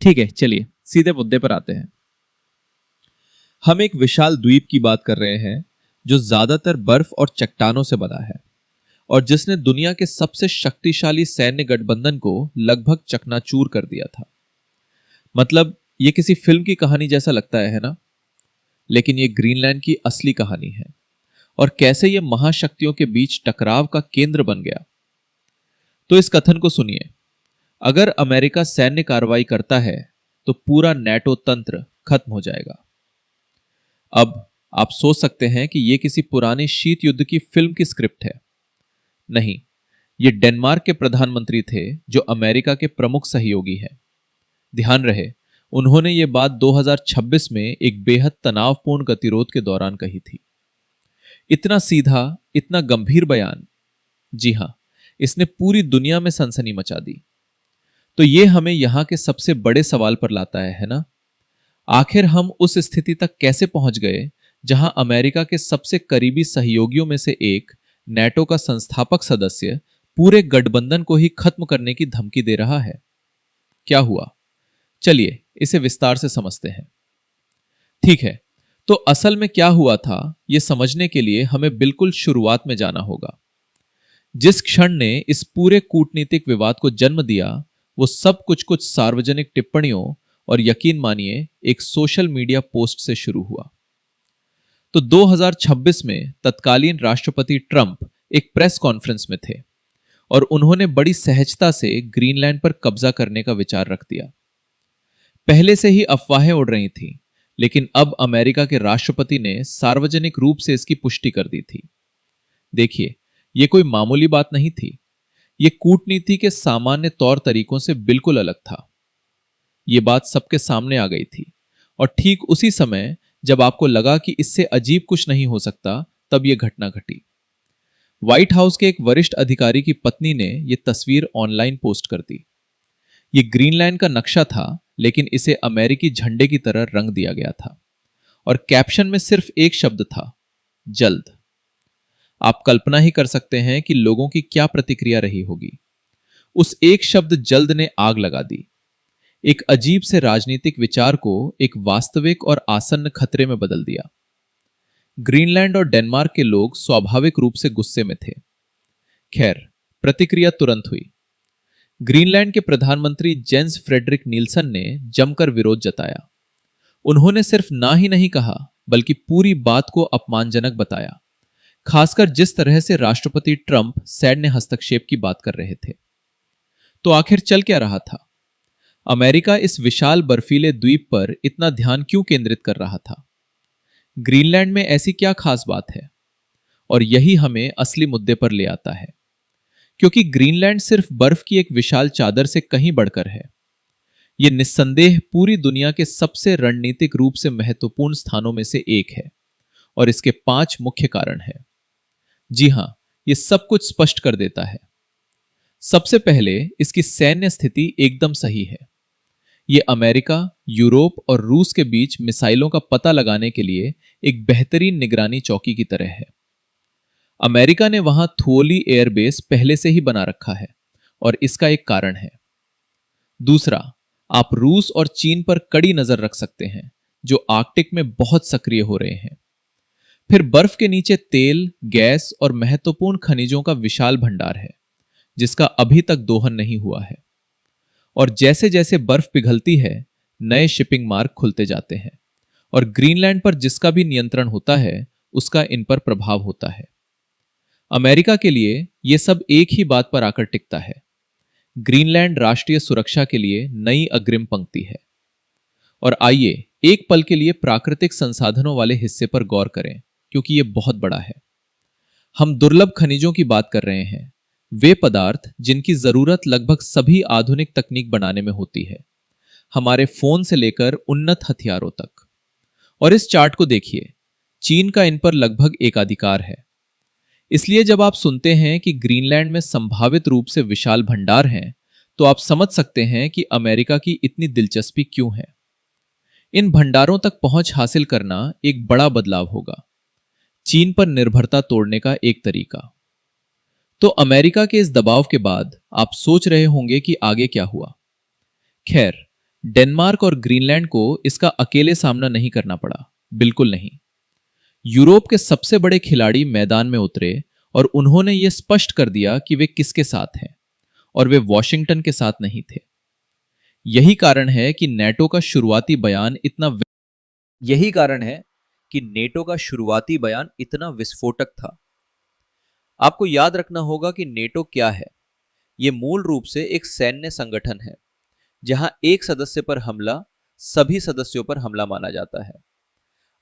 ठीक है, चलिए सीधे मुद्दे पर आते हैं। हम एक विशाल द्वीप की बात कर रहे हैं जो ज्यादातर बर्फ और चट्टानों से बना है और जिसने दुनिया के सबसे शक्तिशाली सैन्य गठबंधन को लगभग चकनाचूर कर दिया था। मतलब ये किसी फिल्म की कहानी जैसा लगता है ना? लेकिन ये ग्रीनलैंड की असली कहानी है और कैसे ये महाशक्तियों के बीच टकराव का केंद्र बन गया। तो इस कथन को सुनिए। अगर अमेरिका सैन्य कार्रवाई करता है तो पूरा नेटो तंत्र खत्म हो जाएगा। अब आप सोच सकते हैं कि यह किसी पुरानी शीत युद्ध की फिल्म की स्क्रिप्ट है। नहीं, ये डेनमार्क के प्रधानमंत्री थे जो अमेरिका के प्रमुख सहयोगी हैं। ध्यान रहे, उन्होंने ये बात 2026 में एक बेहद तनावपूर्ण गतिरोध के दौरान कही थी। इतना सीधा, इतना गंभीर बयान। जी हां, इसने पूरी दुनिया में सनसनी मचा दी। तो ये हमें यहां के सबसे बड़े सवाल पर लाता है ना? आखिर हम उस स्थिति तक कैसे पहुंच गए जहां अमेरिका के सबसे करीबी सहयोगियों में से एक, नेटो का संस्थापक सदस्य, पूरे गठबंधन को ही खत्म करने की धमकी दे रहा है? क्या हुआ? चलिए इसे विस्तार से समझते हैं। ठीक है, तो असल में क्या हुआ था यह समझने के लिए हमें बिल्कुल शुरुआत में जाना होगा। जिस क्षण ने इस पूरे कूटनीतिक विवाद को जन्म दिया, वो सब कुछ सार्वजनिक टिप्पणियों और यकीन मानिए एक सोशल मीडिया पोस्ट से शुरू हुआ। तो 2026 में तत्कालीन राष्ट्रपति ट्रंप एक प्रेस कॉन्फ्रेंस में थे और उन्होंने बड़ी सहजता से ग्रीनलैंड पर कब्जा करने का विचार रख दिया। पहले से ही अफवाहें उड़ रही थीं, लेकिन अब अमेरिका के राष्ट्रपति ने सार्वजनिक रूप से इसकी पुष्टि कर दी थी। देखिए, यह कोई मामूली बात नहीं थी। यह कूटनीति के सामान्य तौर तरीकों से बिल्कुल अलग था। यह बात सबके सामने आ गई थी और ठीक उसी समय जब आपको लगा कि इससे अजीब कुछ नहीं हो सकता, तब यह घटना घटी। व्हाइट हाउस के एक वरिष्ठ अधिकारी की पत्नी ने यह तस्वीर ऑनलाइन पोस्ट कर दी। यह ग्रीनलैंड का नक्शा था, लेकिन इसे अमेरिकी झंडे की तरह रंग दिया गया था और कैप्शन में सिर्फ एक शब्द था, जल्द। आप कल्पना ही कर सकते हैं कि लोगों की क्या प्रतिक्रिया रही होगी। उस एक शब्द जल्द ने आग लगा दी। एक अजीब से राजनीतिक विचार को एक वास्तविक और आसन्न खतरे में बदल दिया। ग्रीनलैंड और डेनमार्क के लोग स्वाभाविक रूप से गुस्से में थे। खैर, प्रतिक्रिया तुरंत हुई। ग्रीनलैंड के प्रधानमंत्री जेंस फ्रेडरिक नील्सन ने जमकर विरोध जताया। उन्होंने सिर्फ ना ही नहीं कहा, बल्कि पूरी बात को अपमानजनक बताया, खासकर जिस तरह से राष्ट्रपति ट्रंप सैन्य हस्तक्षेप की बात कर रहे थे। तो आखिर चल क्या रहा था? अमेरिका इस विशाल बर्फीले द्वीप पर इतना ध्यान क्यों केंद्रित कर रहा था? ग्रीनलैंड में ऐसी क्या खास बात है? और यही हमें असली मुद्दे पर ले आता है, क्योंकि ग्रीनलैंड सिर्फ बर्फ की एक विशाल चादर से कहीं बढ़कर है। यह निस्संदेह पूरी दुनिया के सबसे रणनीतिक रूप से महत्वपूर्ण स्थानों में से एक है और इसके 5 मुख्य कारण हैं। जी हां, यह सब कुछ स्पष्ट कर देता है। सबसे पहले, इसकी सैन्य स्थिति एकदम सही है। यह अमेरिका, यूरोप और रूस के बीच मिसाइलों का पता लगाने के लिए एक बेहतरीन निगरानी चौकी की तरह है। अमेरिका ने वहां थुओली एयरबेस पहले से ही बना रखा है और इसका एक कारण है। दूसरा, आप रूस और चीन पर कड़ी नजर रख सकते हैं, जो आर्कटिक में बहुत सक्रिय हो रहे हैं। फिर बर्फ के नीचे तेल, गैस और महत्वपूर्ण खनिजों का विशाल भंडार है, जिसका अभी तक दोहन नहीं हुआ है। और जैसे जैसे बर्फ पिघलती है, नए शिपिंग मार्ग खुलते जाते हैं और ग्रीनलैंड पर जिसका भी नियंत्रण होता है, उसका इन पर प्रभाव होता है। अमेरिका के लिए यह सब एक ही बात पर आकर टिकता है। ग्रीनलैंड राष्ट्रीय सुरक्षा के लिए नई अग्रिम पंक्ति है। और आइए एक पल के लिए प्राकृतिक संसाधनों वाले हिस्से पर गौर करें, क्योंकि यह बहुत बड़ा है। हम दुर्लभ खनिजों की बात कर रहे हैं, वे पदार्थ जिनकी जरूरत लगभग सभी आधुनिक तकनीक बनाने में होती है, हमारे फोन से लेकर उन्नत हथियारों तक। और इस चार्ट को देखिए, चीन का इन पर लगभग एकाधिकार है। इसलिए जब आप सुनते हैं कि ग्रीनलैंड में संभावित रूप से विशाल भंडार हैं, तो आप समझ सकते हैं कि अमेरिका की इतनी दिलचस्पी क्यों है। इन भंडारों तक पहुंच हासिल करना एक बड़ा बदलाव होगा, चीन पर निर्भरता तोड़ने का एक तरीका। तो अमेरिका के इस दबाव के बाद आप सोच रहे होंगे कि आगे क्या हुआ। खैर, डेनमार्क और ग्रीनलैंड को इसका अकेले सामना नहीं करना पड़ा, बिल्कुल नहीं। यूरोप के सबसे बड़े खिलाड़ी मैदान में उतरे और उन्होंने यह स्पष्ट कर दिया कि वे किसके साथ हैं, और वे वॉशिंगटन के साथ नहीं थे। यही कारण है कि नेटो का शुरुआती बयान इतना विस्फोटक था। आपको याद रखना होगा कि नेटो क्या है। यह मूल रूप से एक सैन्य संगठन है जहां एक सदस्य पर हमला सभी सदस्यों पर हमला माना जाता है।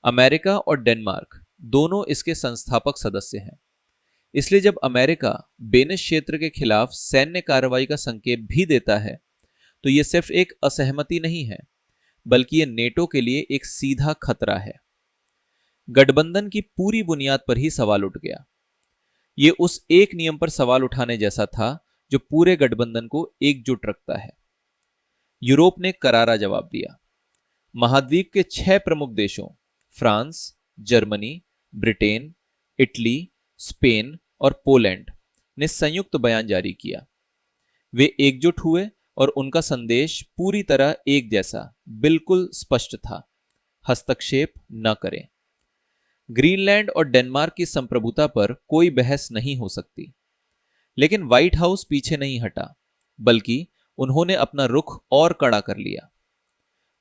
अमेरिका और डेनमार्क दोनों इसके संस्थापक सदस्य हैं। इसलिए जब अमेरिका बेनिस क्षेत्र के खिलाफ सैन्य कार्रवाई का संकेत भी देता है, तो यह सिर्फ एक असहमति नहीं है, बल्कि यह नेटो के लिए एक सीधा खतरा है। गठबंधन की पूरी बुनियाद पर ही सवाल उठ गया। यह उस एक नियम पर सवाल उठाने जैसा था जो पूरे गठबंधन को एकजुट रखता है। यूरोप ने करारा जवाब दिया। महाद्वीप के 6 प्रमुख देशों France, Germany, Britain, Italy, Spain और पोलैंड ने संयुक्त बयान जारी किया। वे एकजुट हुए और उनका संदेश पूरी तरह एक जैसा, बिल्कुल स्पष्ट था, हस्तक्षेप न करें। ग्रीनलैंड और डेनमार्क की संप्रभुता पर कोई बहस नहीं हो सकती। लेकिन व्हाइट हाउस पीछे नहीं हटा, बल्कि उन्होंने अपना रुख और कड़ा कर लिया।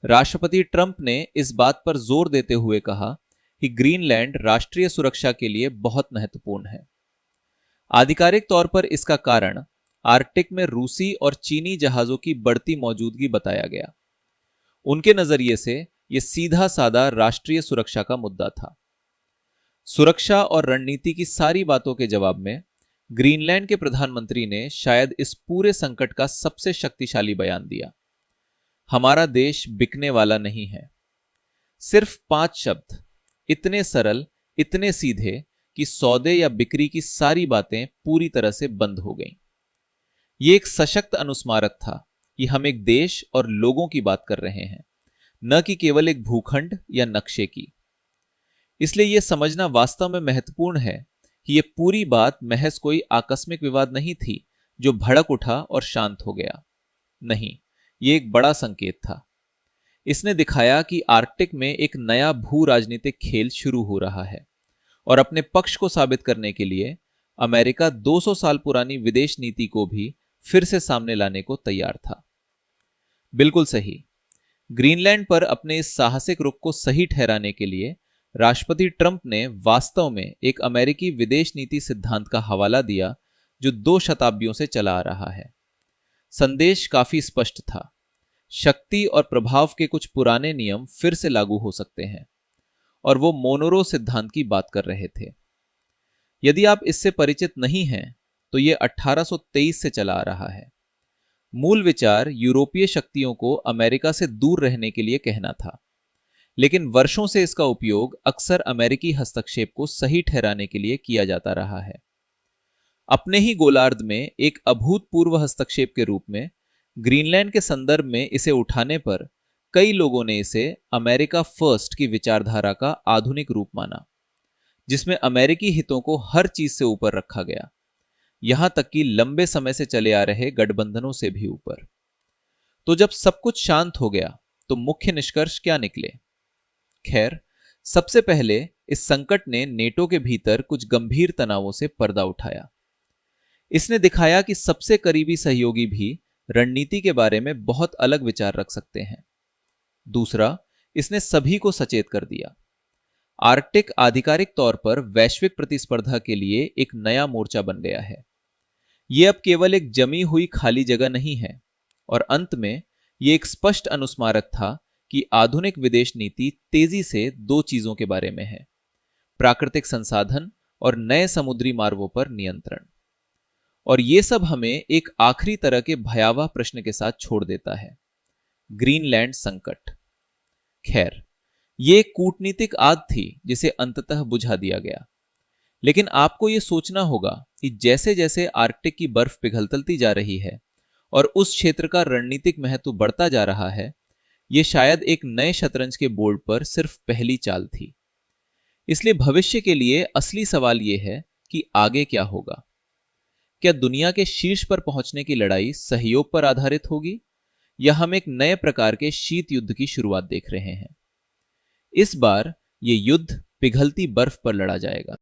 राष्ट्रपति ट्रंप ने इस बात पर जोर देते हुए कहा कि ग्रीनलैंड राष्ट्रीय सुरक्षा के लिए बहुत महत्वपूर्ण है। आधिकारिक तौर पर इसका कारण आर्कटिक में रूसी और चीनी जहाजों की बढ़ती मौजूदगी बताया गया। उनके नजरिए से यह सीधा साधा राष्ट्रीय सुरक्षा का मुद्दा था। सुरक्षा और रणनीति की सारी बातों के जवाब में ग्रीनलैंड के प्रधानमंत्री ने शायद इस पूरे संकट का सबसे शक्तिशाली बयान दिया। हमारा देश बिकने वाला नहीं है। सिर्फ 5 शब्द, इतने सरल, इतने सीधे कि सौदे या बिक्री की सारी बातें पूरी तरह से बंद हो गईं। यह एक सशक्त अनुस्मारक था कि हम एक देश और लोगों की बात कर रहे हैं, न कि केवल एक भूखंड या नक्शे की। इसलिए यह समझना वास्तव में महत्वपूर्ण है कि यह पूरी बात महज कोई आकस्मिक विवाद नहीं थी जो भड़क उठा और शांत हो गया। नहीं, यह एक बड़ा संकेत था। इसने दिखाया कि आर्कटिक में एक नया भू राजनीतिक खेल शुरू हो रहा है, और अपने पक्ष को साबित करने के लिए अमेरिका 200 साल पुरानी विदेश नीति को भी फिर से सामने लाने को तैयार था। बिल्कुल सही। ग्रीनलैंड पर अपने इस साहसिक रुख को सही ठहराने के लिए राष्ट्रपति ट्रंप ने वास्तव में एक अमेरिकी विदेश नीति सिद्धांत का हवाला दिया जो 2 शताब्दियों से चला आ रहा है। संदेश काफी स्पष्ट था। शक्ति और प्रभाव के कुछ पुराने नियम फिर से लागू हो सकते हैं, और वो मोनोरो सिद्धांत की बात कर रहे थे। यदि आप इससे परिचित नहीं हैं, तो यह 1823 से चला आ रहा है। मूल विचार यूरोपीय शक्तियों को अमेरिका से दूर रहने के लिए कहना था, लेकिन वर्षों से इसका उपयोग अक्सर अमेरिकी हस्तक्षेप को सही ठहराने के लिए किया जाता रहा है। अपने ही गोलार्ध में एक अभूतपूर्व हस्तक्षेप के रूप में ग्रीनलैंड के संदर्भ में इसे उठाने पर कई लोगों ने इसे अमेरिका फर्स्ट की विचारधारा का आधुनिक रूप माना, जिसमें अमेरिकी हितों को हर चीज से ऊपर रखा गया, यहां तक कि लंबे समय से चले आ रहे गठबंधनों से भी ऊपर। तो जब सब कुछ शांत हो गया, तो मुख्य निष्कर्ष क्या निकले? खैर, सबसे पहले इस संकट ने नेटो के भीतर कुछ गंभीर तनावों से पर्दा उठाया। इसने दिखाया कि सबसे करीबी सहयोगी भी रणनीति के बारे में बहुत अलग विचार रख सकते हैं। दूसरा, इसने सभी को सचेत कर दिया। आर्कटिक आधिकारिक तौर पर वैश्विक प्रतिस्पर्धा के लिए एक नया मोर्चा बन गया है। यह अब केवल एक जमी हुई खाली जगह नहीं है, और अंत में यह एक स्पष्ट अनुस्मारक था कि आधुनिक विदेश नीति तेजी से 2 चीजों के बारे में है: प्राकृतिक संसाधन और नए समुद्री मार्गों पर नियंत्रण। और यह सब हमें एक आखिरी तरह के भयावह प्रश्न के साथ छोड़ देता है: ग्रीनलैंड संकट। खैर, यह एक कूटनीतिक आग थी जिसे अंततः बुझा दिया गया, लेकिन आपको यह सोचना होगा कि जैसे जैसे आर्कटिक की बर्फ पिघलती जा रही है और उस क्षेत्र का रणनीतिक महत्व बढ़ता जा रहा है, यह शायद एक नए शतरंज के बोर्ड पर सिर्फ पहली चाल थी। इसलिए भविष्य के लिए असली सवाल यह है कि आगे क्या होगा। क्या दुनिया के शीर्ष पर पहुंचने की लड़ाई सहयोग पर आधारित होगी, या हम एक नए प्रकार के शीत युद्ध की शुरुआत देख रहे हैं। इस बार ये युद्ध पिघलती बर्फ पर लड़ा जाएगा।